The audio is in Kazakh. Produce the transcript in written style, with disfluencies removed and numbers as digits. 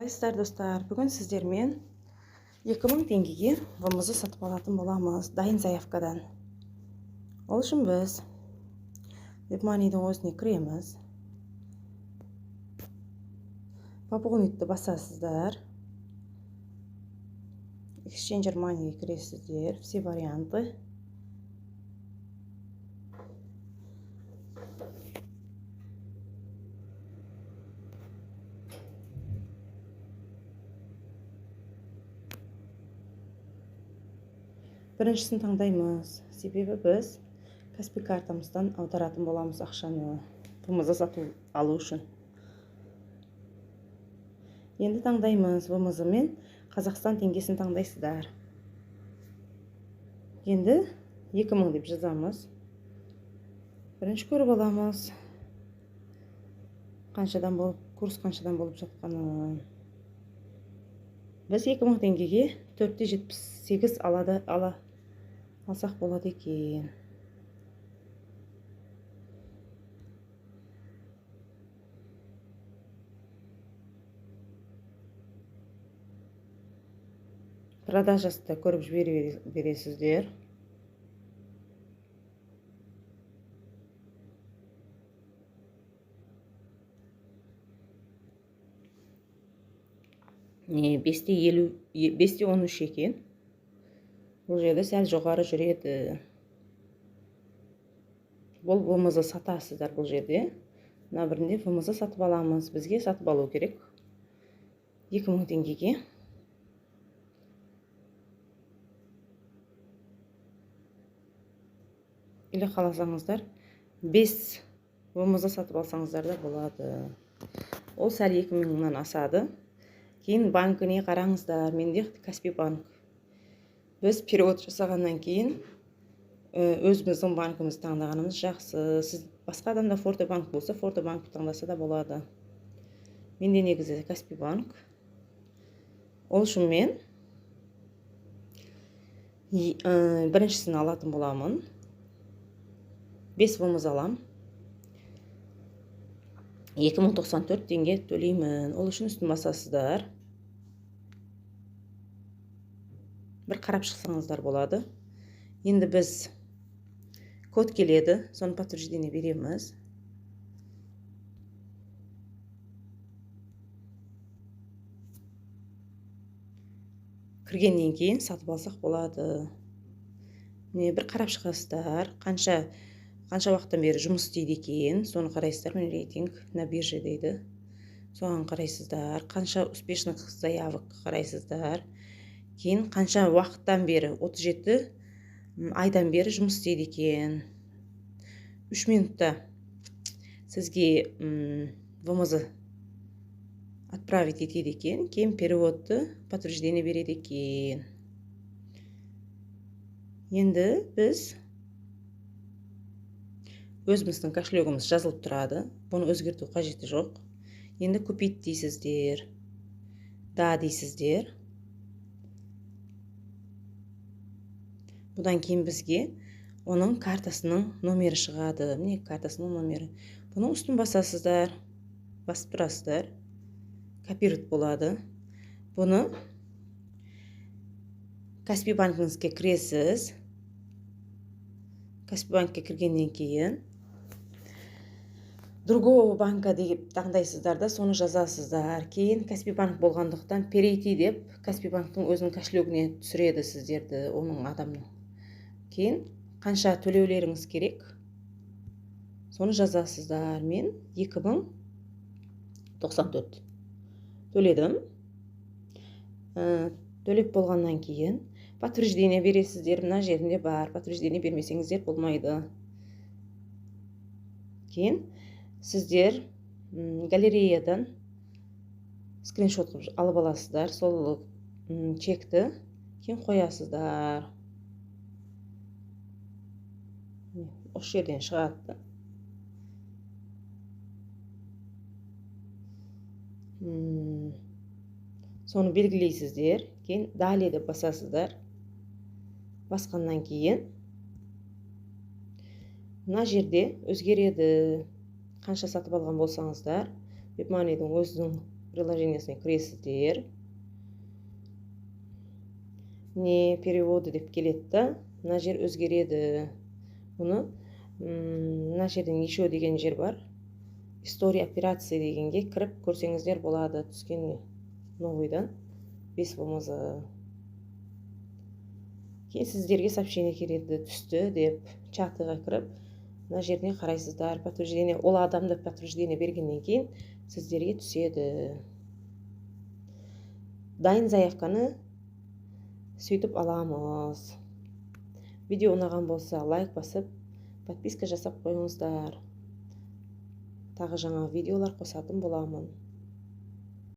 Айсыздар достар, бүгін сіздермен 2000 теңгеге вымызды сатып алатын боламыз дайын заявкадан. Ол үшін біз вебманийдің өзіне кіреміз. Пополнитті басасыздар. Exchanger Money'ге кіресіздер. Все варианты. Біріншісін таңдаймыз. Себебі біз Каспи картамыздан аударатын боламыз ақшаны вымызды сату алу үшін. Енді таңдаймыз. Вымызы мен Қазақстан теңгесін таңдайсыздар. Енді 2000 деп жазамыз. Бірінші көріп аламыз. Курс қаншадан болып жатқанын. Біз 2000 теңгеге 478 алсақ болады екен. Продажасы да көріп жібере бересіздер. Бесте 13 екен. Бұл жерде сәл жоғары жүреді. Бұл вымызды сатасыздар бұл жерде. Мына бірінде вымызды сатып аламыз. Бізге сатып алу керек. 2000 теңгеге. Или қаласаңыздар 5 вымызды сатып алсаңыздар да болады. Ол сәл 2000-нан асады. Кейін банкіне қараңыздар. Менде Каспи банк. Біз перевод жасағаннан кейін өзіміздің банкымыз таңдағанымыз жақсы. Сіз басқа адамда Форте банк болса, Форте банк таңдаса да болады. Менде негізі Каспи банк. Ол үшін мен біріншісін алатын боламын. 5 вымыз алам. 2094 теңге төлеймін. Ол үшін үстін басасыздар. Bir қарап шықсаңыздар болады. Енді біз код келеді. Соны подтверждение береміз. Кіргеннен кейін сатып алсақ болады. Bir қарап шығасыздар. Қанша уақыттан бері жұмыс істейді екен. Соны қарайсыздар. Рейтинг на бирже дейді. Соған қарайсыздар. Қанша успешных заявок қарайсыздар. Кейін қанша уақыттан бері 37 айдан бері жұмыс істейді екен. 3 минутта сізге вымызды отправить етеді екен. Кейін переводты подтверждение береді екен. Енді біз өзіміздің кошелегіміз жазылып тұрады. Бұны өзгерту қажеті жоқ. Енді купить дейсіздер. Да дейсіздер. Бұдан кейін бізге оның картасының номері шығады. Міне картасының номері. Бұның үстін басасыздар. Басып тұрасыздар. Копировать болады. Бұны Каспи банкіңізге кіресіз. Каспи банкке кіргеннен кейін другого банка деп таңдайсыздар да соны жазасыздар. Кейін Каспи банк болғандықтан перейти деп Каспи банктың өзінің кошелегіне түсіреді сіздерді, оның адамның. Кейін қанша төлеулеріңіз керек, соны жазасыздар. Мен 2094 төледім. Төлеп болғаннан кейін подтверждение бересіздер. Мына жерінде бар. Подтверждение бермесеңіздер болмайды. Кейін сіздер галереядан скриншот алып аласыздар. Сол чекті кейін қоясыздар. Осы жерден шығады. Соны белгілейсіздер. Кейін далее деп басасыздар. Басқаннан кейін мына жерде өзгереді. Қанша сатып алған болсаңыздар, вебманийдің өзінің приложениесіне кіресіздер. Не переводы деп келеді да, мына жер өзгереді. Мұны мына жерден еще деген жер бар. История операции дегенге кіріп көрсеңіздер болады. Түскен новыйдан без болмаса. Кейін сіздерге сообщение келеді, түсті деп чатыға кіріп, мына жеріне қарайсыздар. Подтверждение, ол адамды подтверждение бергеннен кейін сіздерге түседі. Дайын заявканы сөйтіп аламыз. Видео ұнаған болса лайк басып, подписка жасап қойыңыздар. Тағы жаңа видеолар қосатын боламын.